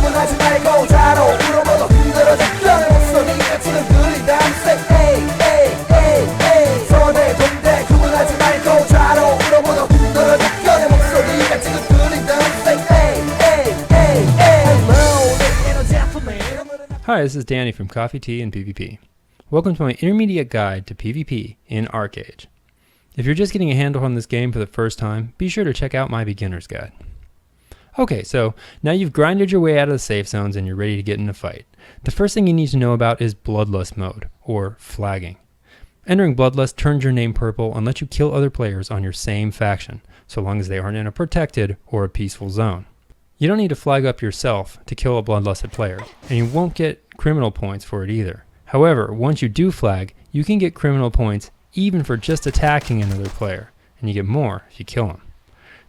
구분하지 말고 좌로 우로 모두 흔들어줘 너의 목소리가 지금 들리다 Say hey hey hey hey 서대 동대 구분하지 말고 좌로 우로 모두 흔들어줘 너의 목소리가 지금 들리다 Say hey hey hey hey Hello ladies and gentlemen. Hi, this is Danny from Coffee, Tea, and PvP. Welcome to my intermediate guide to PvP in Archeage. If you're just getting a handle on this game for the first time, be sure to check out my beginner's guide. Okay, so now you've grinded your way out of the safe zones and you're ready to get in a fight. The first thing you need to know about is Bloodlust mode, or flagging. Entering Bloodlust turns your name purple and lets you kill other players on your same faction, so long as they aren't in a protected or a peaceful zone. You don't need to flag up yourself to kill a bloodlusted player, and you won't get criminal points for it either. However, once you do flag, you can get criminal points even for just attacking another player, and you get more if you kill him.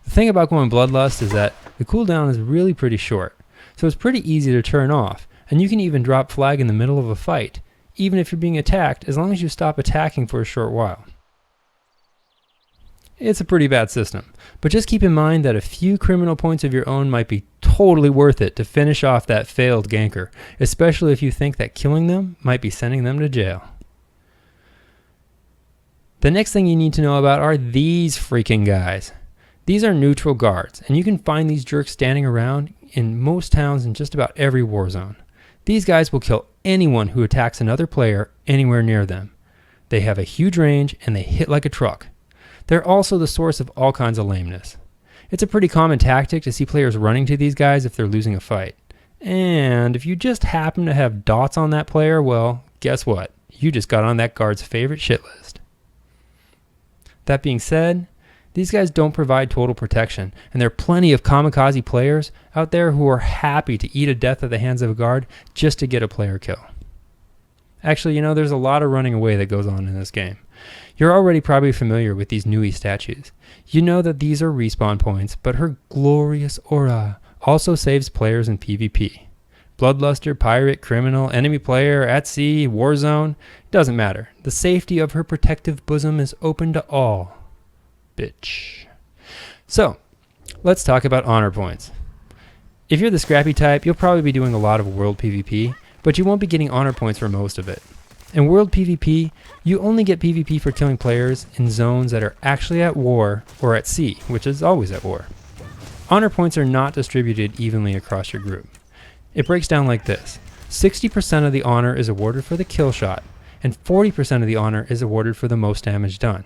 The thing about going Bloodlust is that the cooldown is really pretty short, so it's pretty easy to turn off, and you can even drop flag in the middle of a fight, even if you're being attacked, as long as you stop attacking for a short while. It's a pretty bad system, but just keep in mind that a few criminal points of your own might be totally worth it to finish off that failed ganker, especially if you think that killing them might be sending them to jail. The next thing you need to know about are these freaking guys. These are neutral guards, and you can find these jerks standing around in most towns in just about every war zone. These guys will kill anyone who attacks another player anywhere near them. They have a huge range and they hit like a truck. They're also the source of all kinds of lameness. It's a pretty common tactic to see players running to these guys if they're losing a fight. And if you just happen to have dots on that player, well, guess what? You just got on that guard's favorite shit list. That being said, these guys don't provide total protection, and there are plenty of kamikaze players out there who are happy to eat a death at the hands of a guard just to get a player kill. Actually, there's a lot of running away that goes on in this game. You're already probably familiar with these Nui statues. You know that these are respawn points, but her glorious aura also saves players in PvP. Bloodluster, pirate, criminal, enemy player, at sea, war zone, doesn't matter. The safety of her protective bosom is open to all. Bitch. So, let's talk about honor points. If you're the scrappy type, you'll probably be doing a lot of world PvP, but you won't be getting honor points for most of it. In world PvP, you only get PvP for killing players in zones that are actually at war or at sea, which is always at war. Honor points are not distributed evenly across your group. It breaks down like this. 60% of the honor is awarded for the kill shot, and 40% of the honor is awarded for the most damage done.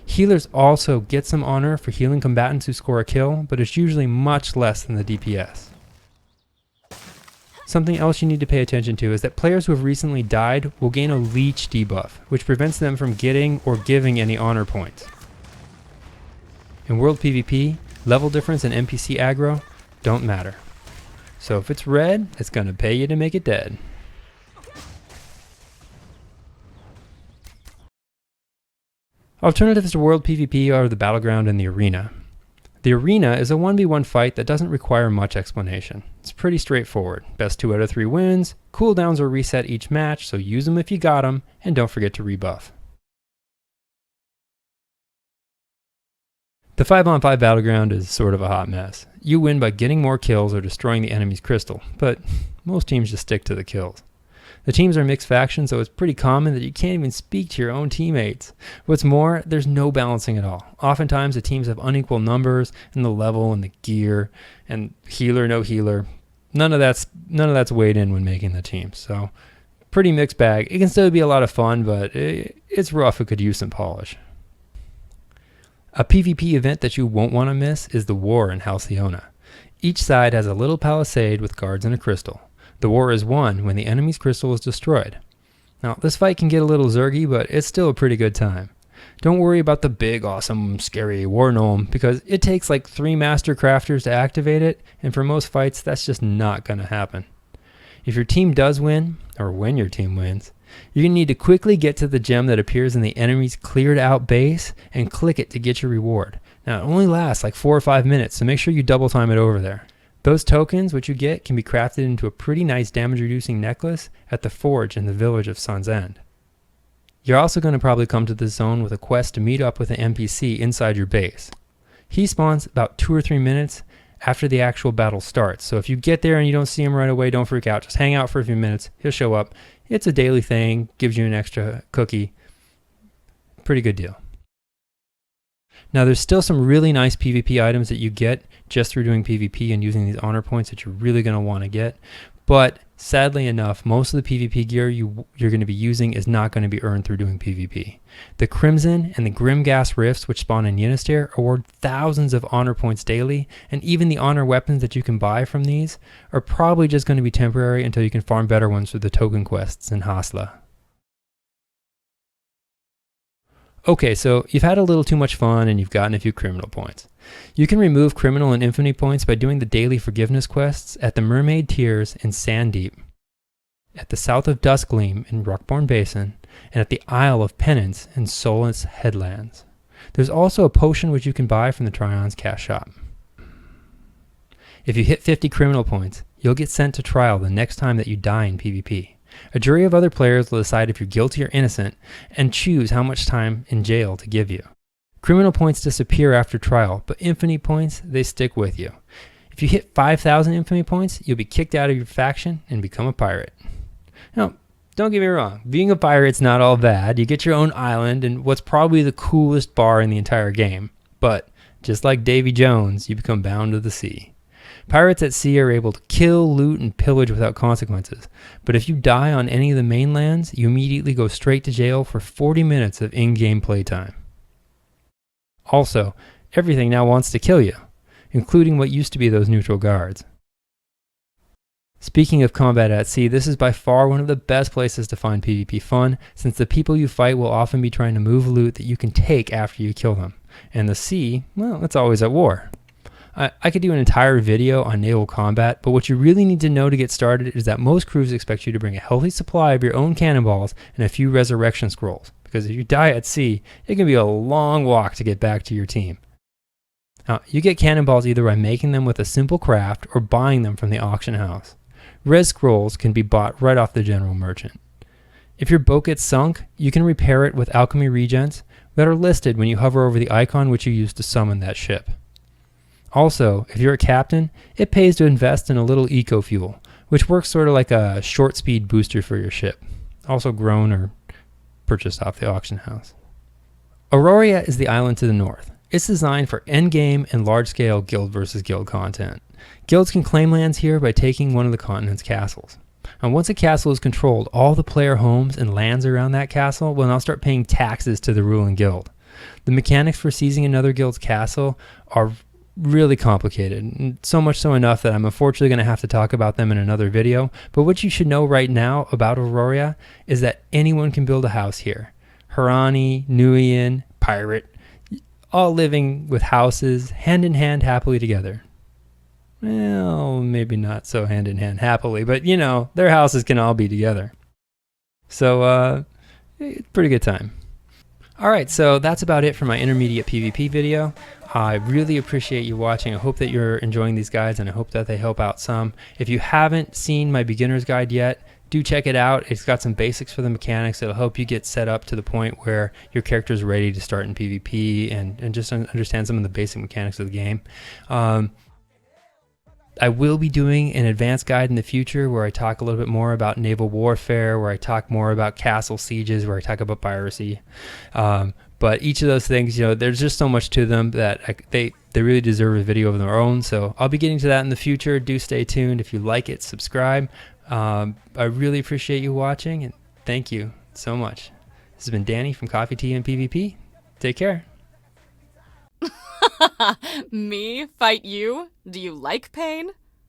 Healers also get some honor for healing combatants who score a kill, but it's usually much less than the DPS. Something else you need to pay attention to is that players who have recently died will gain a leech debuff, which prevents them from getting or giving any honor points. In world PvP, level difference and NPC aggro don't matter. So if it's red, it's gonna pay you to make it dead. Alternatives to world PvP are the battleground and the arena. The arena is a 1v1 fight that doesn't require much explanation. It's pretty straightforward. Best 2 out of 3 wins, cooldowns are reset each match, so use them if you got them, and don't forget to rebuff. The 5-on-5 battleground is sort of a hot mess. You win by getting more kills or destroying the enemy's crystal, but most teams just stick to the kills. The teams are mixed factions, so it's pretty common that you can't even speak to your own teammates. What's more, there's no balancing at all. Oftentimes the teams have unequal numbers in the level and the gear, and healer, no healer. None of that's weighed in when making the team. So pretty mixed bag. It can still be a lot of fun, but it's rough. It could use some polish. A PvP event that you won't want to miss is the war in Halcyona. Each side has a little palisade with guards and a crystal. The war is won when the enemy's crystal is destroyed. Now, this fight can get a little zergy, but it's still a pretty good time. Don't worry about the big, awesome, scary war gnome, because it takes like 3 master crafters to activate it, and for most fights, that's just not going to happen. If your team does win, or when your team wins, you're going to need to quickly get to the gem that appears in the enemy's cleared out base and click it to get your reward. Now, it only lasts like 4 or 5 minutes, so make sure you double time it over there. Those tokens, which you get, can be crafted into a pretty nice damage-reducing necklace at the forge in the village of Sun's End. You're also going to probably come to this zone with a quest to meet up with an NPC inside your base. He spawns about 2 or 3 minutes after the actual battle starts. So if you get there and you don't see him right away, don't freak out. Just hang out for a few minutes. He'll show up. It's a daily thing, gives you an extra cookie. Pretty good deal. Now there's still some really nice PvP items that you get just through doing PvP and using these honor points that you're really going to want to get. But sadly enough, most of the PvP gear you're going to be using is not going to be earned through doing PvP. The Crimson and the Grimgas Rifts, which spawn in Yunister, award thousands of honor points daily, and even the honor weapons that you can buy from these are probably just going to be temporary until you can farm better ones through the token quests in Hasla. Okay, so you've had a little too much fun and you've gotten a few criminal points. You can remove criminal and infamy points by doing the daily forgiveness quests at the Mermaid Tears in Sanddeep, at the south of Duskgleam in Rockborn Basin, and at the Isle of Penance in Solace Headlands. There's also a potion which you can buy from the Tryon's Cash Shop. If you hit 50 criminal points, you'll get sent to trial the next time that you die in PvP. A jury of other players will decide if you're guilty or innocent and choose how much time in jail to give you. Criminal points disappear after trial, but infamy points, they stick with you. If you hit 5,000 infamy points, you'll be kicked out of your faction and become a pirate. Now, don't get me wrong, being a pirate's not all bad. You get your own island and what's probably the coolest bar in the entire game. But, just like Davy Jones, you become bound to the sea. Pirates at sea are able to kill, loot, and pillage without consequences. But if you die on any of the mainlands, you immediately go straight to jail for 40 minutes of in-game playtime. Also, everything now wants to kill you, including what used to be those neutral guards. Speaking of combat at sea, this is by far one of the best places to find PvP fun, since the people you fight will often be trying to move loot that you can take after you kill them. And the sea, well, it's always at war. I could do an entire video on naval combat, but what you really need to know to get started is that most crews expect you to bring a healthy supply of your own cannonballs and a few resurrection scrolls, because if you die at sea, it can be a long walk to get back to your team. Now, you get cannonballs either by making them with a simple craft or buying them from the auction house. Res scrolls can be bought right off the general merchant. If your boat gets sunk, you can repair it with alchemy regens that are listed when you hover over the icon which you use to summon that ship. Also, if you're a captain, it pays to invest in a little eco-fuel, which works sort of like a short speed booster for your ship, also grown or purchased off the auction house. Auroria is the island to the north. It's designed for endgame and large-scale guild versus guild content. Guilds can claim lands here by taking one of the continent's castles. And once a castle is controlled, all the player homes and lands around that castle will now start paying taxes to the ruling guild. The mechanics for seizing another guild's castle are really complicated, and so much so enough that I'm unfortunately going to have to talk about them in another video. But what you should know right now about Auroria is that anyone can build a house here. Harani, Nuian, Pirate, all living with houses hand in hand happily together. Well, maybe not so hand in hand happily, but you know, their houses can all be together. So, pretty good time. Alright, so that's about it for my intermediate PvP video. I really appreciate you watching. I hope that you're enjoying these guides, and I hope that they help out some. If you haven't seen my beginner's guide yet, do check it out. It's got some basics for the mechanics. It'll help you get set up to the point where your character is ready to start in PvP and just understand some of the basic mechanics of the game. I will be doing an advanced guide in the future where I talk a little bit more about naval warfare, where I talk more about castle sieges, where I talk about piracy. But each of those things, you know, there's just so much to them that they really deserve a video of their own. So I'll be getting to that in the future. Do stay tuned. If you like it, subscribe. I really appreciate you watching, and thank you so much. This has been Danny from Coffee, Tea, and PvP. Take care. Me fight you? Do you like pain?